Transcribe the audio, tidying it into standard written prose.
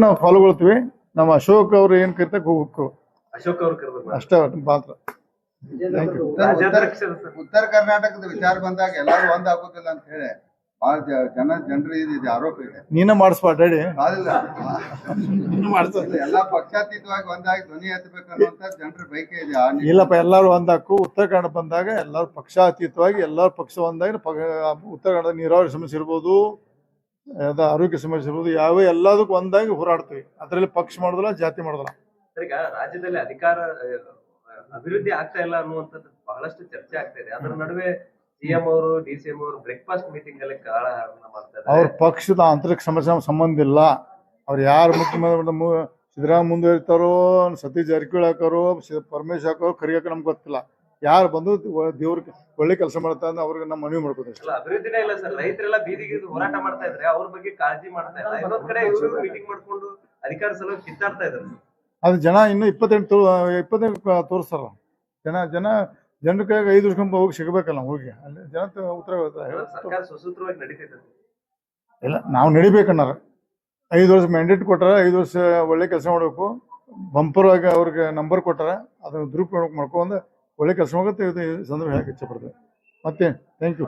ನಾವು ಫಾಲೋಗೊಳ್ತೀವಿ. ನಮ್ಮ ಅಶೋಕ್ ಅವ್ರು ಏನ್ ಕರಿತಾ ಹೋಗ್ಬೇಕು ಅಶೋಕ್ ಅವ್ರು ಕರ್ಬೇಕು ಅಷ್ಟೇ ಮಾತ್ರ. ಉತ್ತರ ಕರ್ನಾಟಕದ ವಿಚಾರ ಬಂದಾಗ ಎಲ್ಲಾರು ಒಂದ್ ಆಗೋದಿಲ್ಲ ಅಂತ ಹೇಳಿ ಬಹಳ ಜನರು ಇದು ಆರೋಪ ಇದೆ. ನೀನ ಮಾಡಿಸ್ಬಾ ಡ್ಯಾಡಿ ಎಲ್ಲಾ ಪಕ್ಷಾತೀತವಾಗಿ ಒಂದಾಗಿ ಧ್ವನಿ ಎತ್ತಬೇಕನ್ನುವಂತ ಜನರ ಬಯಕೆ ಇದೆ. ಇಲ್ಲಪ್ಪ, ಎಲ್ಲಾರು ಒಂದಾಕು. ಉತ್ತರ ಕನ್ನಡ ಬಂದಾಗ ಎಲ್ಲಾರು ಪಕ್ಷಾತೀತವಾಗಿ ಎಲ್ಲಾರು ಪಕ್ಷ ಒಂದಾಗಿ ಉತ್ತರ ಕನ್ನಡ ನೀರಾವರಿ ಸಮಸ್ಯೆ ಇರ್ಬೋದು, ಆರೋಗ್ಯ ಸಮಸ್ಯೆ ಇರ್ಬೋದು, ಯಾವ ಎಲ್ಲದಕ್ಕೂ ಒಂದಾಗಿ ಹೋರಾಡ್ತೀವಿ. ಅದರಲ್ಲಿ ಪಕ್ಷ ಮಾಡೋದಿಲ್ಲ, ಜಾತಿ ಮಾಡೋದಿಲ್ಲ. ಈಗ ರಾಜ್ಯದಲ್ಲಿ ಅಧಿಕಾರ ಅಭಿವೃದ್ಧಿ ಆಗ್ತಾ ಇಲ್ಲ ಅನ್ನುವಂಥದ್ದು ಬಹಳಷ್ಟು ಚರ್ಚೆ ಆಗ್ತಾ ಇದೆ. ಅದರ ನಡುವೆ ಸಿಎಂ ಅವರು ಡಿಸಿಎಂ ಅವರು ಬ್ರೇಕ್ಫಾಸ್ಟ್ ಮೀಟಿಂಗ್ ಅಲ್ಲಿ ಕಾಳಹರಣ ಮಾಡ್ತಾರೆ. ಅವ್ರ ಪಕ್ಷದ ಆಂತರಿಕ ಸಮಸ್ಯೆ ಸಂಬಂಧ ಇಲ್ಲ. ಅವ್ರು ಯಾರು ಮುಖ್ಯಮಂತ್ರಿ ಸಿದ್ದರಾಮಯ್ಯ ಮುಂದುವರಿತಾರೋ, ಸತೀಶ್ ಜಾರಕಿಹೊಳಿ ಹಾಕೋರು, ಪರಮೇಶ್ ಹಾಕೋರು, ಕರಿಯಾಕ ನಮ್ಗೆ ಗೊತ್ತಿಲ್ಲ. ಯಾರು ಬಂದು ದೇವ್ರಿಗೆ ಒಳ್ಳೆ ಕೆಲಸ ಮಾಡ್ತಾ ಅವ್ರಿಗೆ ನಮ್ಮ ಮನವಿ ಮಾಡ್ಕೋತೀವಿ. ಅಭಿವೃದ್ಧಿನೇ ಇಲ್ಲ ಸರ್. ರೈತರೆಲ್ಲ ಬೀದಿಗೆ ಹೋರಾಟ ಮಾಡ್ತಾ ಇದ್ರೆ ಅವ್ರ ಬಗ್ಗೆ ಕಾಳಜಿ ಮಾಡ್ತಾ ಇಲ್ಲ. ಇನ್ನೊಂದ್ ಕಡೆ ಇವರು ಮೀಟಿಂಗ್ ಮಾಡ್ಕೊಂಡು ಅಧಿಕಾರ ಸಲುವಾಗಿ ಕಿತ್ತಾಡ್ತಾ ಇದ್ದಾರೆ. ಅದು ಜನ ಇನ್ನು 28 ತೋರಿಸ್ತಾರ. ಜನರ ಕೈಯಾಗ 5 ವರ್ಷ ಹೋಗಿ ಸಿಗಬೇಕಲ್ಲ, ಹೋಗಿ ಅಲ್ಲಿ ಜನ ಉತ್ತರ ಸರ್ಕಾರ ಸುಸೂತ್ರವಾಗಿ ನಡೀತೈತೆ. ಇಲ್ಲ, ನಾವು ನಡಿಬೇಕನ್ನಾರ 5 ವರ್ಷ ಮ್ಯಾಂಡೇಟ್ ಕೊಟ್ಟಾರ. 5 ವರ್ಷ ಒಳ್ಳೆ ಕೆಲಸ ಮಾಡಬೇಕು. ಬಂಪರ್ ಆಗಿ ಅವ್ರಿಗೆ ನಂಬರ್ ಕೊಟ್ಟಾರ. ಅದನ್ನ ದುರುಪಯೋಗ ಮಾಡ್ಕೊಂಡು ಒಳ್ಳೆ ಕೆಲಸ ಹೋಗುತ್ತೆ. ಇದು ಸಂದರ್ಭ ಹೇಳಕ್ಕೆ ಇಚ್ಛೆ ಪಡ್ತೇವೆ. ಮತ್ತೆ ಥ್ಯಾಂಕ್ ಯು.